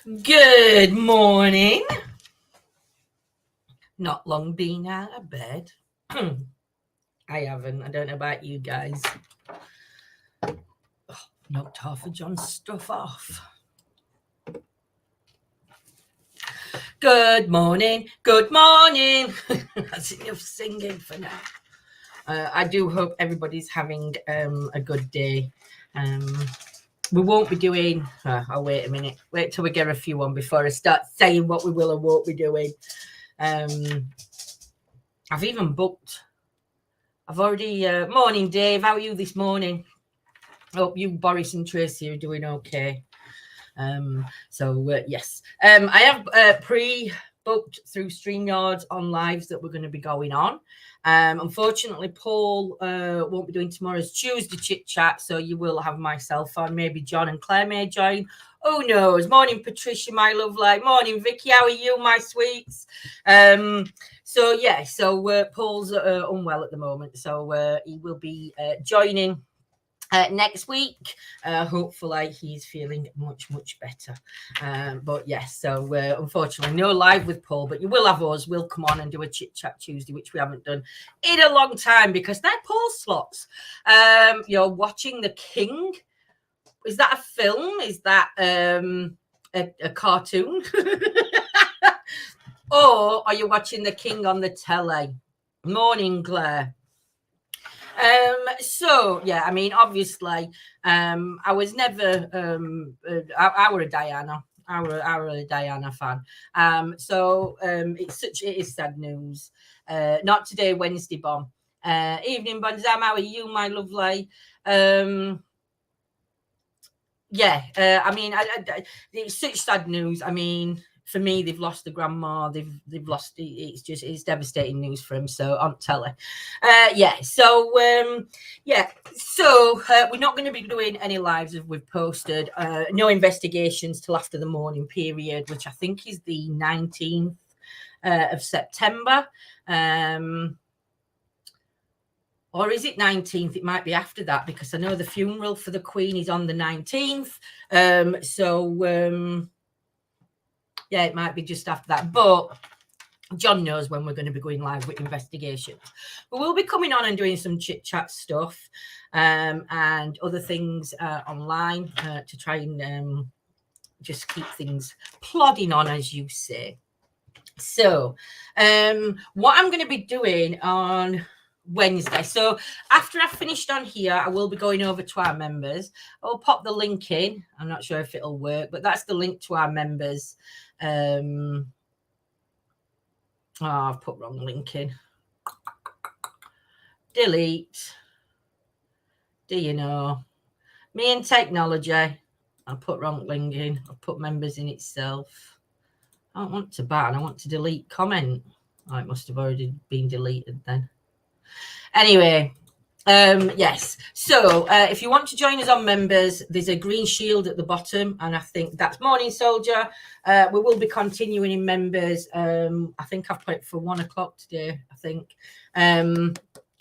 Good morning. Not long been out of bed. I haven't. I don't know about you guys. Knocked half of John's stuff off. Good morning. Good morning. That's enough singing for now. I do hope everybody's having a good day. We won't be doing. I'll wait a minute. Wait till we get a few on before I start saying what we will or won't be doing. I've even booked. I've already. Morning, Dave. How are you this morning? Hope you, Boris and Tracy, are doing okay. Yes. I have pre-booked through StreamYards on lives that we're going to be going on. Unfortunately, Paul won't be doing tomorrow's Tuesday chit chat, so you will have myself on. Maybe John and Claire may join. Who knows? Morning, Patricia, my lovely. Morning, Vicky. How are you, my sweets? Paul's unwell at the moment, so he will be joining next week. Hopefully he's feeling much better. Unfortunately no live with Paul, but you will have us. We'll come on and do a chit chat Tuesday, which we haven't done in a long time because they're Paul slots. You're watching The King. Is that a film? Is that a cartoon? Or are you watching The King on the telly? Morning, Claire. Obviously, I was never our Diana. Our Diana fan. It is sad news. Not today, Wednesday bomb. Evening, Bonzam. How are you, my lovely? It's such sad news. I mean, for me, they've lost the grandma. They've lost. It's devastating news for him. So on telly, we're not going to be doing any lives as we've posted. No investigations till after the mourning period, which I think is the 19th of September. Or is it 19th? It might be after that because I know the funeral for the Queen is on the 19th. It might be just after that. But John knows when we're going to be going live with investigations. But we'll be coming on and doing some chit-chat stuff and other things online to try and just keep things plodding on, as you say. So what I'm going to be doing on Wednesday. So after I've finished on here, I will be going over to our members. I'll pop the link in. I'm not sure if it'll work, but that's the link to our members. I've put wrong link in. Delete. Do you know? Me and technology. I put wrong link in. I put members in itself. I don't want to ban. I want to delete comment. Oh, it must have already been deleted then. Anyway, yes. So if you want to join us on members, there's a green shield at the bottom, and I think that's Morning Soldier. We will be continuing in members. I think I've put it for 1 o'clock today. I think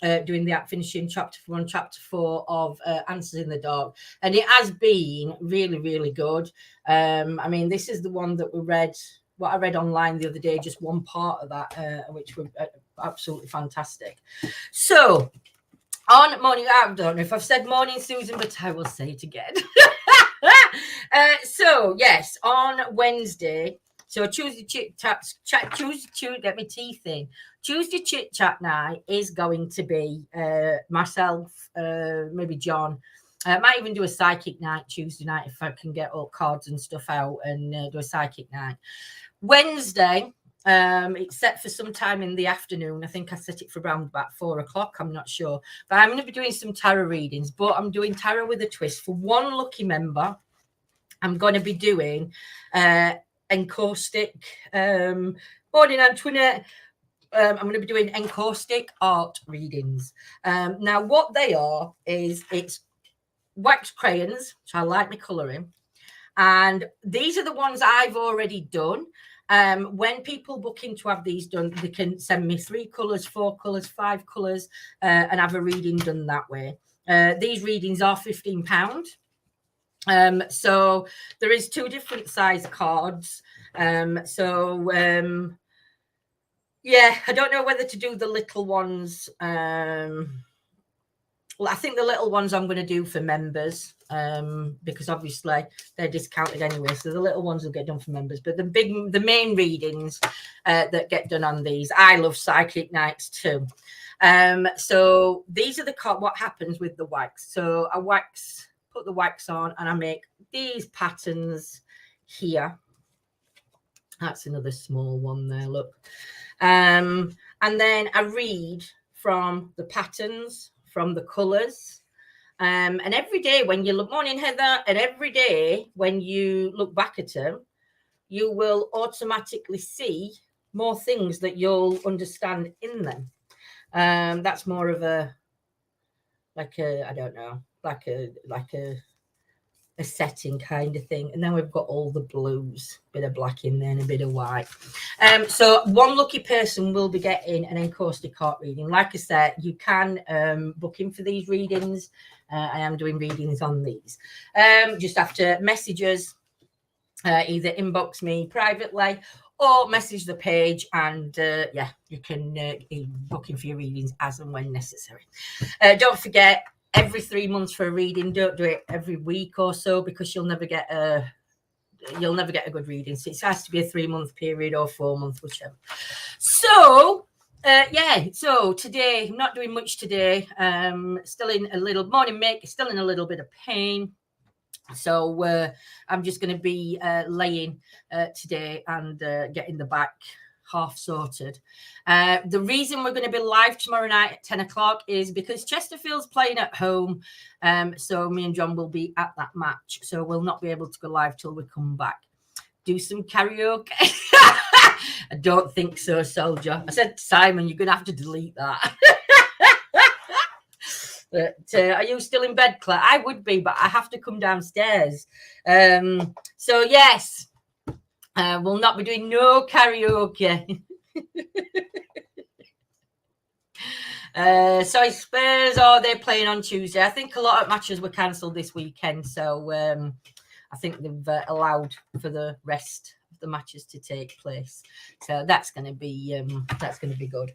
doing finishing chapter 1, chapter 4 of Answers in the Dark, and it has been really good. This is the one that we read. What I read online the other day, just one part of that, which was absolutely fantastic. So, on morning, I don't know if I've said morning, Susan, but I will say it again. Yes, on Wednesday, so Tuesday chit chat, Tuesday, get my teeth in. Tuesday chit chat night is going to be myself, maybe John. I might even do a psychic night Tuesday night if I can get all cards and stuff out and do a psychic night. Wednesday, it's set for some time in the afternoon. I think I set it for around about 4 o'clock. I'm not sure. But I'm going to be doing some tarot readings, but I'm doing tarot with a twist. For one lucky member, I'm going to be doing encaustic. Morning, Antoinette. I'm going to be doing encaustic art readings. Now, what they are is it's wax crayons, which I like my colouring. And these are the ones I've already done. When people book in to have these done, they can send me 3 colours, 4 colours, 5 colours, and have a reading done that way. These readings are £15. So there is 2 different size cards. Yeah, I don't know whether to do the little ones. Well, I think the little ones I'm going to do for members, because obviously they're discounted anyway. So the little ones will get done for members. But the main readings that get done on these, I love Psychic Nights too. So these are what happens with the wax. So I put the wax on, and I make these patterns here. That's another small one there, look. And then I read from the patterns, from the colours. And every day when you look, morning Heather, and every day when you look back at them, you will automatically see more things that you'll understand in them. That's more of a setting kind of thing. And then we've got all the blues, a bit of black in there and a bit of white. So one lucky person will be getting an encaustic card reading. Like I said, you can book in for these readings. I am doing readings on these. Just after messages, either inbox me privately or message the page, and you can book in for your readings as and when necessary. Don't forget, every 3 months for a reading. Don't do it every week or so, because you'll never get a good reading. So it has to be a 3-month period or 4 month, whichever. So so today I'm not doing much today. Still in a little morning make, still in a little bit of pain. So I'm just going to be laying today and getting the back half sorted. The reason we're going to be live tomorrow night at 10 o'clock is because Chesterfield's playing at home. So me and John will be at that match. So we'll not be able to go live till we come back. Do some karaoke. I don't think so, Soldier. I said to Simon, you're going to have to delete that. But are you still in bed, Claire? I would be, but I have to come downstairs. So yes, we'll not be doing no karaoke. So Spurs, they're playing on Tuesday. I think a lot of matches were cancelled this weekend, so I think they've allowed for the rest of the matches to take place. So that's going to be good.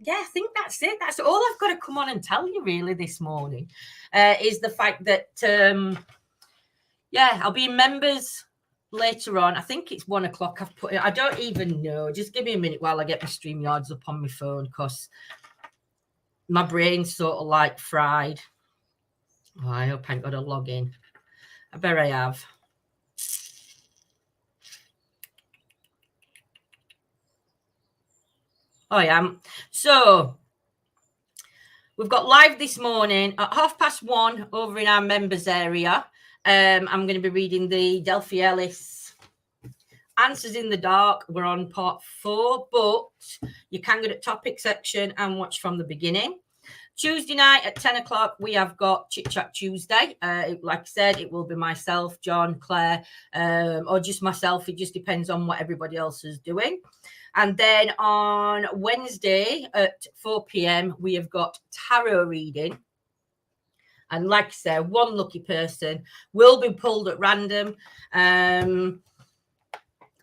I think that's it. That's all I've got to come on and tell you really this morning, is the fact that, I'll be in members later on. I think it's 1 o'clock. I've put it. I don't even know. Just give me a minute while I get my StreamYards up on my phone, because my brain's sort of like fried. Oh, I hope I ain't got to log in. I bet I have. Oh, I am. So we've got live this morning at 1:30 over in our members area. I'm going to be reading the Delphi Ellis Answers in the Dark. We're on part 4, but you can go to topic section and watch from the beginning. Tuesday night at 10 o'clock, we have got Chit Chat Tuesday. Like I said, it will be myself, John, Claire, or just myself. It just depends on what everybody else is doing. And then on Wednesday at 4 p.m., we have got tarot reading. And like I said, one lucky person will be pulled at random. And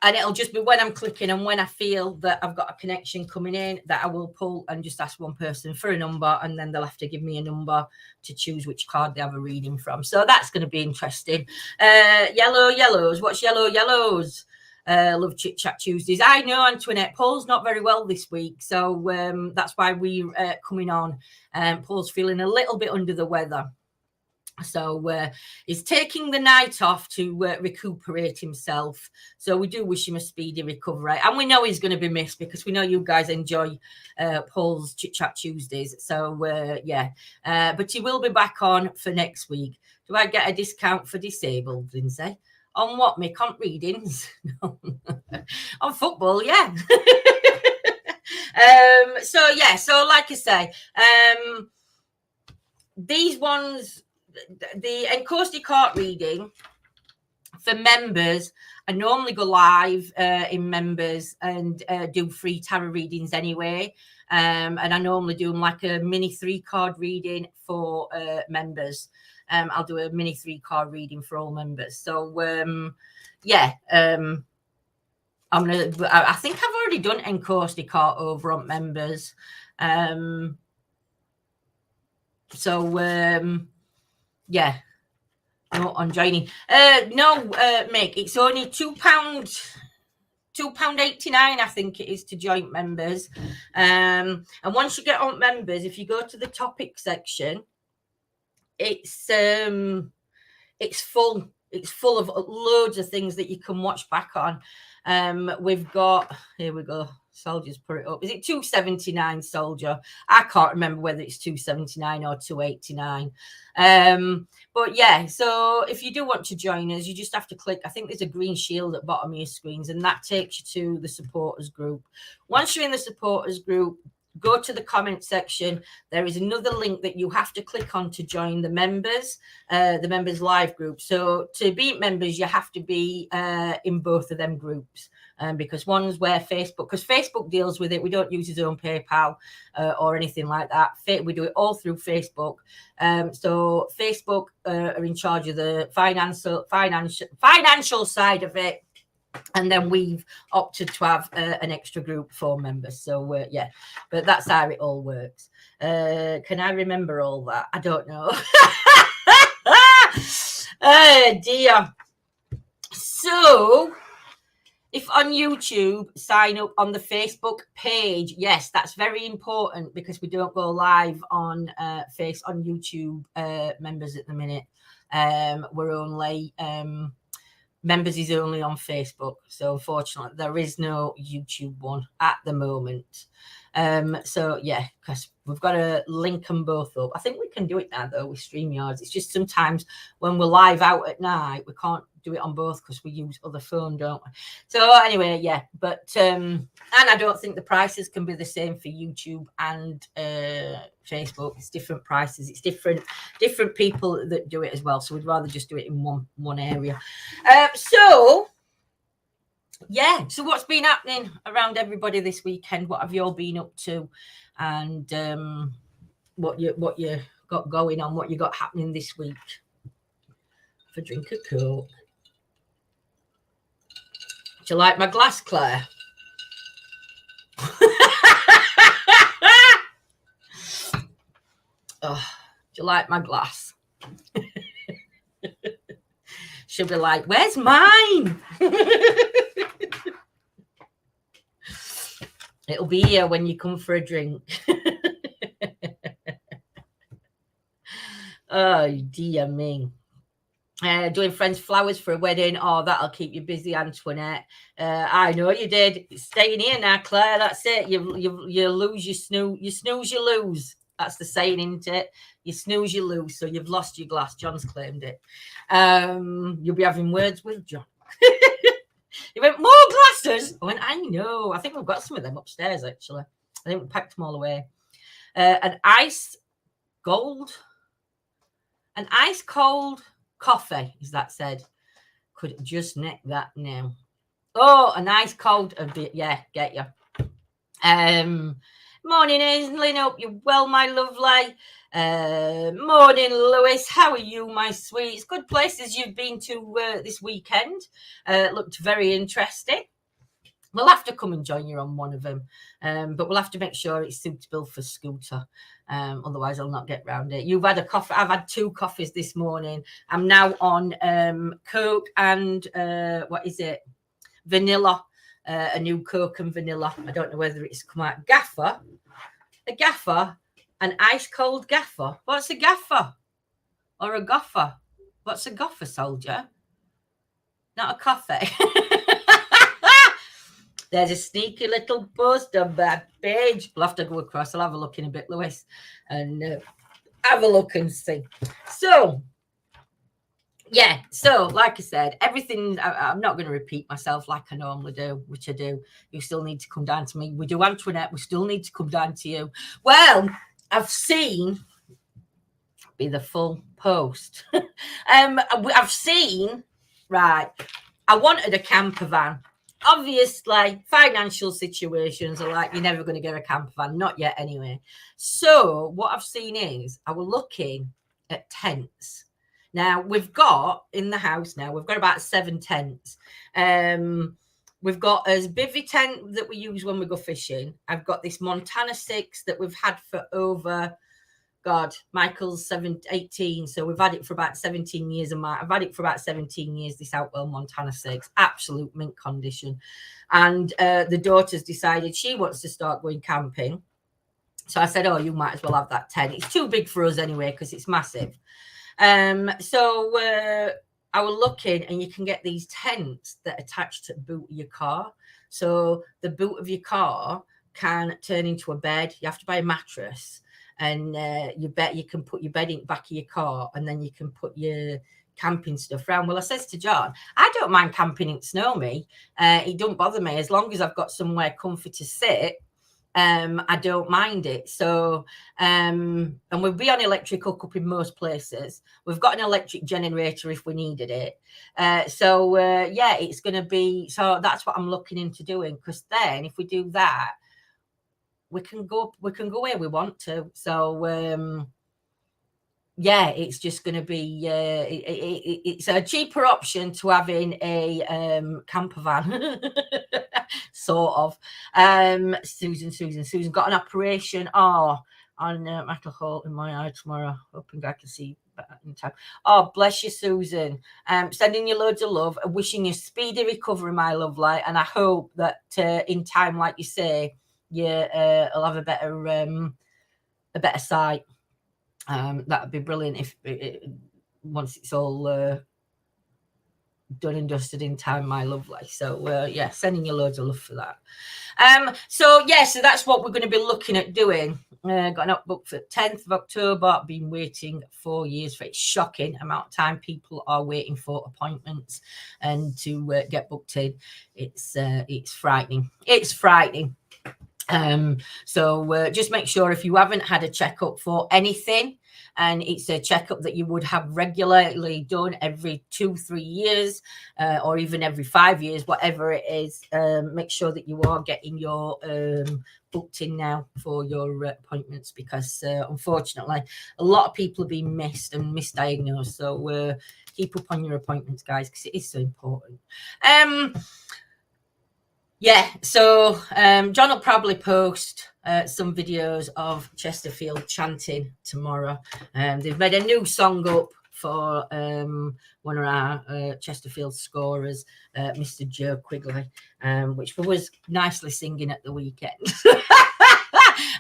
it'll just be when I'm clicking and when I feel that I've got a connection coming in, that I will pull and just ask one person for a number, and then they'll have to give me a number to choose which card they have a reading from. So that's going to be interesting. Yellows. What's yellows? Love Chit Chat Tuesdays. I know, Antoinette, Paul's not very well this week, so that's why we're coming on. Paul's feeling a little bit under the weather. So he's taking the night off to recuperate himself. So we do wish him a speedy recovery. And we know he's going to be missed, because we know you guys enjoy Paul's Chit Chat Tuesdays. So, but he will be back on for next week. Do I get a discount for disabled, Lindsay? On what, me comp readings? No. On football, yeah. So like I say, these ones, the encaustic card reading for members, I normally go live in members and do free tarot readings anyway. And I normally do them like a mini 3-card reading for members. I'll do a mini 3-card reading for all members. So yeah, I think I've already done Encourse cart over on members. Yeah, no, on joining. No, Mick, it's only £2.89, I think it is, to joint members. And once you get on members, if you go to the topic section, it's full. It's full of loads of things that you can watch back on. We've got, here we go. Soldier's put it up. Is it $2.79, Soldier? I can't remember whether it's $2.79 or $2.89. But yeah, so if you do want to join us, you just have to click, I think there's a green shield at the bottom of your screens, and that takes you to the supporters group. Once you're in the supporters group, go to the comment section. There is another link that you have to click on to join the members live group. So to be members, you have to be in both of them groups. Because one's where Facebook, because Facebook deals with it. We don't use his own PayPal or anything like that. We do it all through Facebook. So Facebook are in charge of the financial side of it. And then we've opted to have an extra group for members. So, yeah, but that's how it all works. Can I remember all that? I don't know. Oh, dear. So, if on YouTube, sign up on the Facebook page. Yes, that's very important because we don't go live on YouTube members at the minute. We're only... members is only on Facebook, so unfortunately there is no YouTube one at the moment. So yeah, because we've got to link them both up. I think we can do it now though with StreamYards. It's just sometimes when we're live out at night, we can't do it on both because we use other phone, don't we? So anyway, yeah, but and I don't think the prices can be the same for YouTube and Facebook. It's different prices. It's different people that do it as well. So we'd rather just do it in one area. So yeah, so what's been happening around everybody this weekend? What have you all been up to? And what you got going on, what you got happening this week? Have a drink of Coke. Do you like my glass, Claire? Oh, do you like my glass? She'll be like, where's mine? It'll be here when you come for a drink. Oh, dear me. Doing friends' flowers for a wedding. Oh, that'll keep you busy, Antoinette. I know you did. Staying here now, Claire. That's it. You lose, you snooze. You snooze, you lose. That's the saying, isn't it? You snooze, you lose. So you've lost your glass. John's claimed it. You'll be having words with John. He went, more glasses? I went, I know. I think we've got some of them upstairs, actually. I think we packed them all away. An ice cold coffee, is that said? Could just neck that now. Oh, a nice cold a bit. Yeah, get you. Morning, Aislinn. Hope you're well, my lovely. Morning, Lewis. How are you, my sweets? Good places you've been to this weekend. Looked very interesting. We'll have to come and join you on one of them, but we'll have to make sure it's suitable for Scooter. Otherwise, I'll not get round it. You've had a coffee. I've had 2 coffees this morning. I'm now on Coke and what is it? Vanilla. A new Coke and vanilla. I don't know whether it's come out. Gaffer. A gaffer. An ice cold gaffer. What's a gaffer? Or a goffer? What's a goffer, Soldier? Not a coffee. There's a sneaky little post on that page. We'll have to go across. I'll have a look in a bit, Lewis, and have a look and see. So, yeah. So, like I said, everything, I'm not going to repeat myself like I normally do, which I do. You still need to come down to me. We do, Antoinette. We still need to come down to you. Well, I've seen, be the full post. I've seen, right, I wanted a camper van. Obviously, financial situations are like, you're never going to get a camper van. Not yet, anyway. So what I've seen is I was looking at tents. Now, we've got in the house now, we've got about 7 tents. We've got a bivvy tent that we use when we go fishing. I've got this Montana 6 that we've had for over, God, Michael's 18, so we've had it for about 17 years. And I've had it for about 17 years, this Outwell Montana 6, absolute mint condition. And the daughter's decided she wants to start going camping. So I said, oh, you might as well have that tent. It's too big for us anyway because it's massive. So I was looking, and you can get these tents that attach to the boot of your car. So the boot of your car can turn into a bed. You have to buy a mattress, and you can put your bed in the back of your car, and then you can put your camping stuff around. Well, I says to John, I don't mind camping in snow, me. It don't bother me as long as I've got somewhere comfy to sit. I don't mind it. So, and we'll be on electric hookup in most places. We've got an electric generator if we needed it. Yeah, it's going to be, so that's what I'm looking into doing. Because then if we do that, we can go where we want to. So, yeah, it's just going to be, it's a cheaper option to having a camper van, sort of. Susan got an operation on metal hole in my eye tomorrow. Hoping I can see better in time. Oh, bless you, Susan. Sending you loads of love, wishing you speedy recovery, my lovely. And I hope that in time, like you say, you'll have a better sight. That would be brilliant if once it's all done and dusted in time, my lovely. So yeah, sending you loads of love for that. So that's what we're going to be looking at doing. Got an book for 10th of October. I've been waiting 4 years for it. Shocking amount of time people are waiting for appointments and to get booked in. It's frightening. It's frightening. So just make sure if you haven't had a checkup for anything, and it's a checkup that you would have regularly done every 2-3 years, or even every 5 years, whatever it is, make sure that you are getting your booked in now for your appointments, because unfortunately a lot of people are being missed and misdiagnosed. So keep up on your appointments, guys, because it is so important. Yeah, so John will probably post some videos of Chesterfield chanting tomorrow. They've made a new song up for one of our Chesterfield scorers, Mr. Joe Quigley, which was nicely singing at the weekend.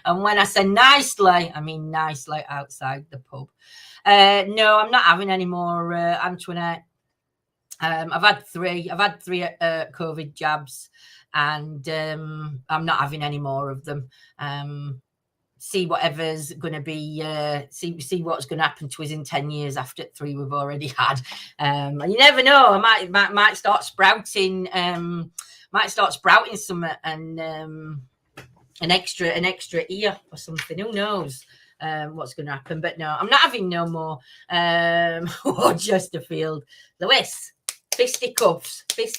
And when I say nicely, I mean nicely outside the pub. No, I'm not having any more, Antoinette. I've had three COVID jabs, and I'm not having any more of them. See whatever's going to be, see what's going to happen to us in 10 years after 3 we've already had. And you never know, I might start sprouting, some and an extra ear or something. Who knows what's going to happen? But no, I'm not having no more Chesterfield. Lewis. Fisticuffs. It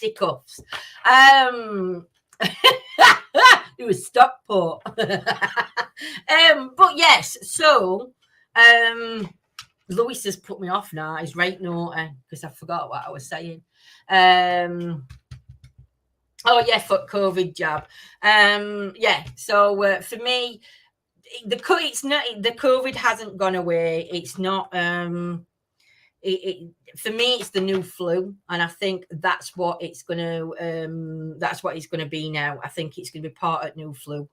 was Stockport. But yes, so Lewis has put me off now. He's right naughty because I forgot what I was saying. Oh yeah, for COVID jab. Yeah. So for me, the COVID hasn't gone away. It's not. For me, it's the new flu, and I think that's what it's going to be now. I think it's going to be part of new flu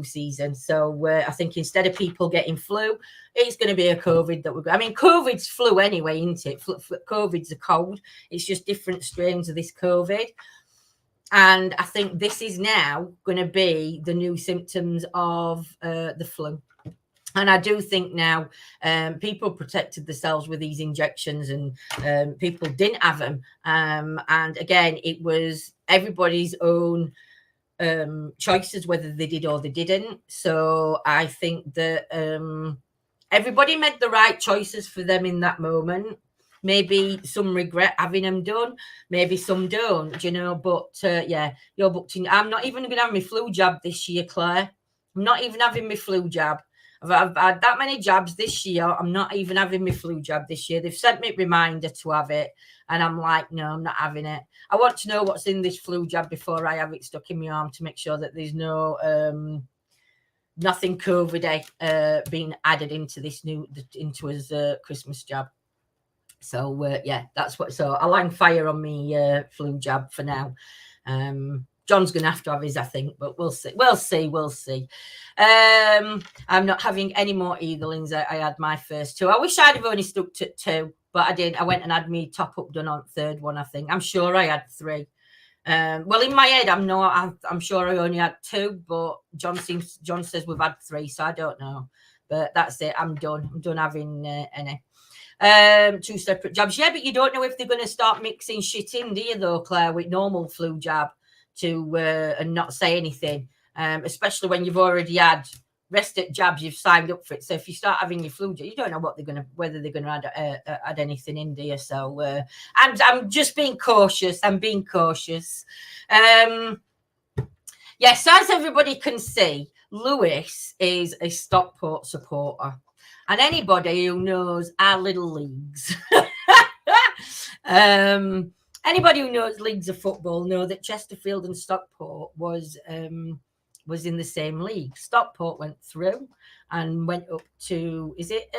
season. So I think instead of people getting flu, it's going to be a COVID that we're. I mean, COVID's flu anyway, isn't it? COVID's a cold. It's just different strains of this COVID. And I think this is now going to be the new symptoms of the flu. And I do think now people protected themselves with these injections, and people didn't have them. And again, it was everybody's own choices whether they did or they didn't. So I think that everybody made the right choices for them in that moment. Maybe some regret having them done, maybe some don't, But yeah, you're booked in. I'm not even going to have my flu jab this year, Claire. I'm not even having my flu jab. I've had that many jabs this year. I'm not even having my flu jab this year. They've sent me a reminder to have it, and I'm like, no, I'm not having it. I want to know what's in this flu jab before I have it stuck in my arm to make sure that there's no nothing COVID being added into this into his Christmas jab. So yeah, that's what. So I'll hang fire on me flu jab for now. John's going to have his, I think, but we'll see. We'll see. I'm not having any more either, Lindsay. I had my first 2. I wish I'd have only stuck to 2, but I did. I went and had me top up done on 3rd one, I think. I'm sure I had 3. Well, in my head, I'm sure I only had 2, but John says we've had 3, so I don't know. But that's it. I'm done. I'm done having any. 2 separate jabs. Yeah, but you don't know if they're going to start mixing shit in, do you, though, Claire, with normal flu jab to and not say anything, especially when you've already had rest at jabs, you've signed up for it. So if you start having your flu jab, you don't know whether they're going to add anything in, do you? So I'm just being cautious. I'm being cautious. Yes, so as everybody can see, Lewis is a Stockport supporter. And anybody who knows our little leagues, anybody who knows leagues of football know that Chesterfield and Stockport was in the same league. Stockport went through and went up to, is it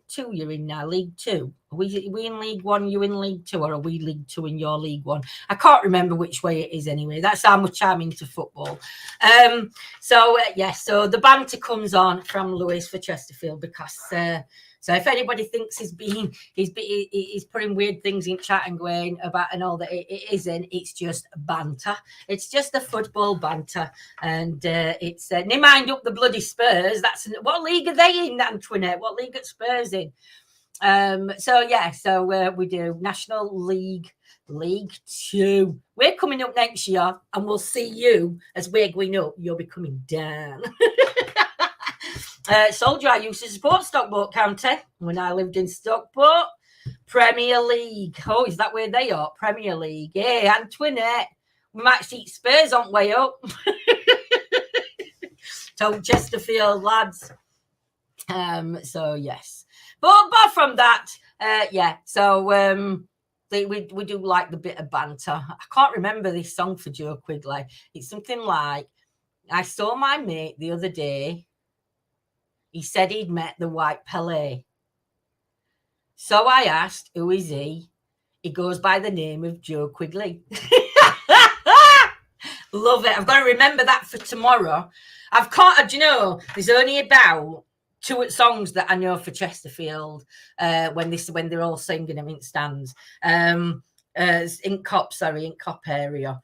2 you're in now, League 2? Are we in League 1, you in League 2, or are we League 2 and you're League 1? I can't remember which way it is anyway. That's how much I'm into football. So the banter comes on from Lewis for Chesterfield because so if anybody thinks he's putting weird things in chat and going about and all that, it isn't. It's just banter. It's just the football banter, and it's they mind up the bloody Spurs. That's what league are they in, Antoinette? What league are Spurs in? So we do National League 2. We're coming up next year, and we'll see you as we're going up. You'll be coming down. Soldier, I used to support Stockport County when I lived in Stockport. Premier League. Oh, is that where they are? Premier League. Yeah, Antoinette. We might see Spurs on way up. Told Chesterfield lads. So yes. But apart from that, we do like the bit of banter. I can't remember this song for Joe Quigley. It's something like, I saw my mate the other day. He said he'd met the White Pele. So I asked, who is he? He goes by the name of Joe Quigley. Love it. I've got to remember that for tomorrow. Do you know, there's only about 2 songs that I know for Chesterfield when they're all singing them in stands. In Cop area.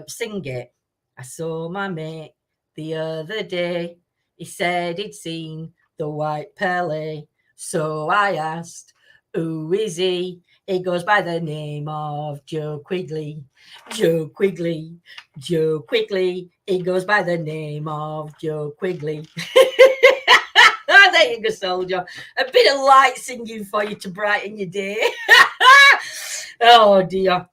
Sing it. I saw my mate the other day. He said he'd seen the White Pele. So I asked, who is he? He goes by the name of Joe Quigley. Joe Quigley. Joe Quigley. He goes by the name of Joe Quigley. There you go, soldier. A bit of light singing for you to brighten your day. Oh, dear.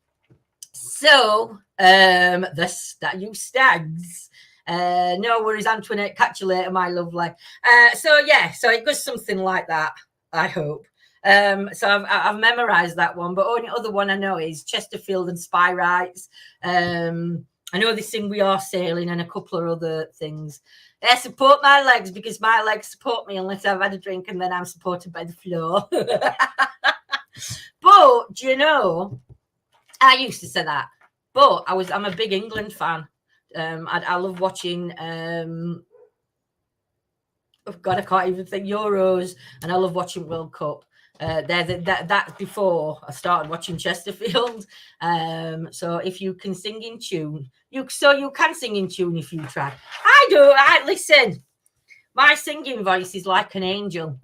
So, you stags. No worries, Antoinette. Catch you later, my lovely. So it goes something like that, I hope. So I've memorized that one, but only other one I know is Chesterfield and Spy Rights. I know they sing We Are Sailing and a couple of other things. I support my legs because my legs support me unless I've had a drink, and then I'm supported by the floor. But do you know, I used to say that, but I'm a big England fan. I love watching oh God, I can't even think, Euros, and I love watching World Cup. That before I started watching Chesterfield. So if you can sing in tune, you can sing in tune if you try. I listen. My singing voice is like an angel.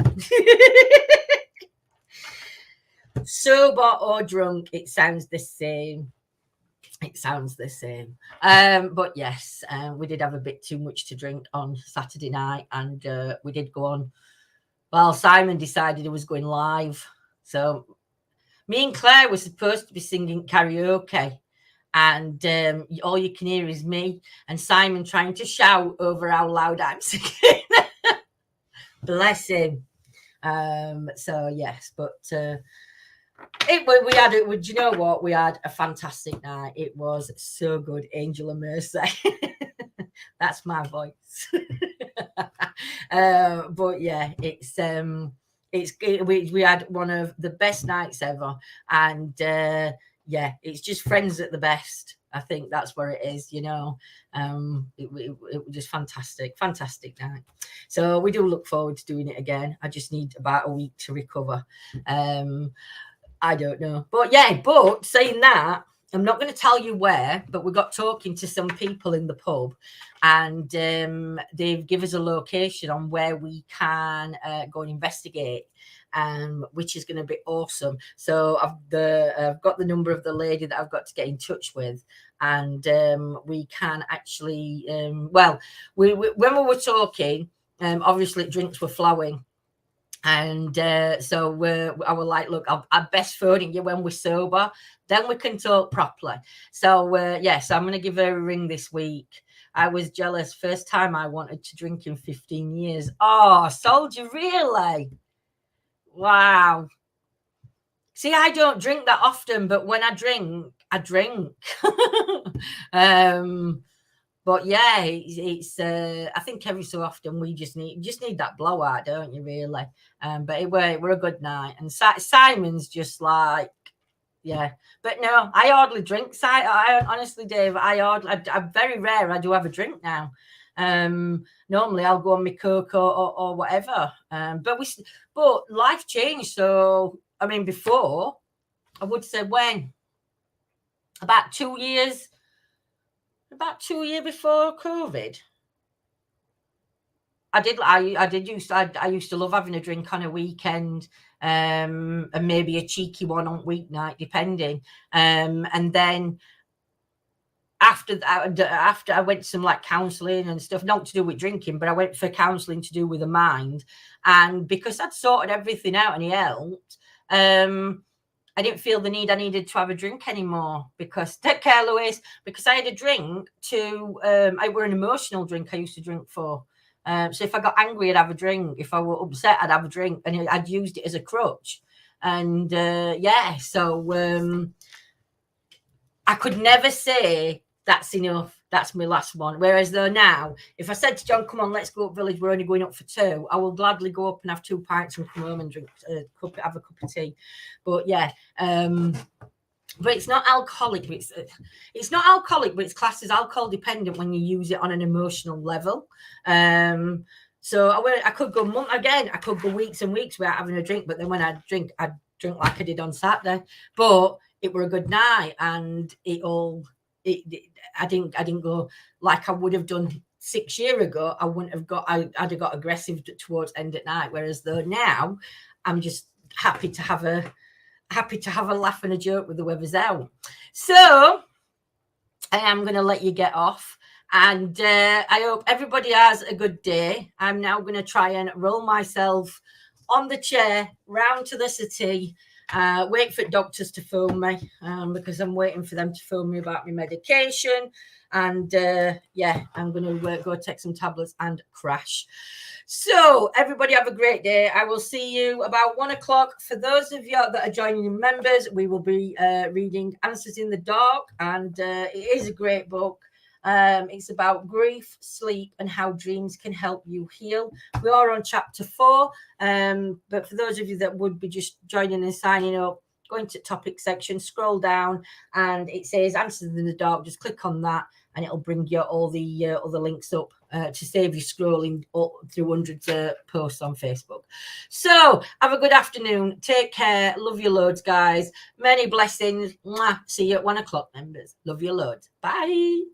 Sober or drunk, it sounds the same. But yes, we did have a bit too much to drink on Saturday night, and we did go on. Well, Simon decided he was going live. So me and Claire were supposed to be singing karaoke, and all you can hear is me and Simon trying to shout over how loud I'm singing. Bless him. So yes, but we had it. Do you know what? We had a fantastic night. It was so good. Angel of Mercy. That's my voice. But yeah, we had one of the best nights ever, and yeah, it's just friends at the best. I think that's where it is, you know. It was just fantastic night. So we do look forward to doing it again. I just need about a week to recover. I don't know, but yeah. But saying that, I'm not going to tell you where, but we got talking to some people in the pub, and they've given us a location on where we can go and investigate, which is going to be awesome. So I've got the number of the lady that I've got to get in touch with, and we can actually, when we were talking, obviously drinks were flowing. And so I was like, look, I'm best phoning you when we're sober, then we can talk properly. So yes, I'm going to give her a ring this week. I was jealous. First time I wanted to drink in 15 years. Oh, soldier, really? Wow. See, I don't drink that often, but when I drink, I drink. But yeah, it's I think every so often we just need that blowout, don't you, really? But it were a good night. And Simon's just like, yeah. But no, I hardly drink. I honestly, Dave, I'm very rare. I do have a drink now. Normally I'll go on my Coke or whatever. But life changed. So I mean, before I would say when about 2 years. About 2 years before COVID, I used to love having a drink on a weekend, and maybe a cheeky one on weeknight, depending. And then after I went to some like counselling and stuff, not to do with drinking, but I went for counselling to do with the mind. And because I'd sorted everything out and he helped, I didn't feel the need I needed to have a drink anymore, because take care, Louise, because I had a drink to I were an emotional drink I used to drink for. So if I got angry, I'd have a drink. If I were upset, I'd have a drink, and I'd used it as a crutch. And yeah, so I could never say that's enough. That's my last one. Whereas though now, if I said to John, come on, let's go up village, we're only going up for 2, I will gladly go up and have 2 pints and come home and drink have a cup of tea. But yeah, but it's not alcoholic. It's not alcoholic, but it's classed as alcohol dependent when you use it on an emotional level. So I could go I could go weeks and weeks without having a drink, but then when I'd drink like I did on Saturday. But it were a good night, and I didn't go like I would have done 6 years ago. I'd have got aggressive towards end at night. Whereas though now, I'm just happy to have a laugh and a joke with whoever's out. So I am going to let you get off, and I hope everybody has a good day. I'm now going to try and roll myself on the chair round to the city. Wait for doctors to phone me, because I'm waiting for them to phone me about my medication. And yeah, I'm going to go take some tablets and crash. So everybody have a great day. I will see you about 1 o'clock. For those of you that are joining members, we will be reading Answers in the Dark, and it is a great book. It's about grief, sleep, and how dreams can help you heal. We are on chapter 4, but for those of you that would be just joining and signing up, go into topic section, scroll down, and it says Answers in the Dark. Just click on that, and it'll bring you all the other links up to save you scrolling through hundreds of posts on Facebook. So have a good afternoon. Take care. Love you loads, guys. Many blessings. Mwah. See you at 1 o'clock, members. Love you loads. Bye.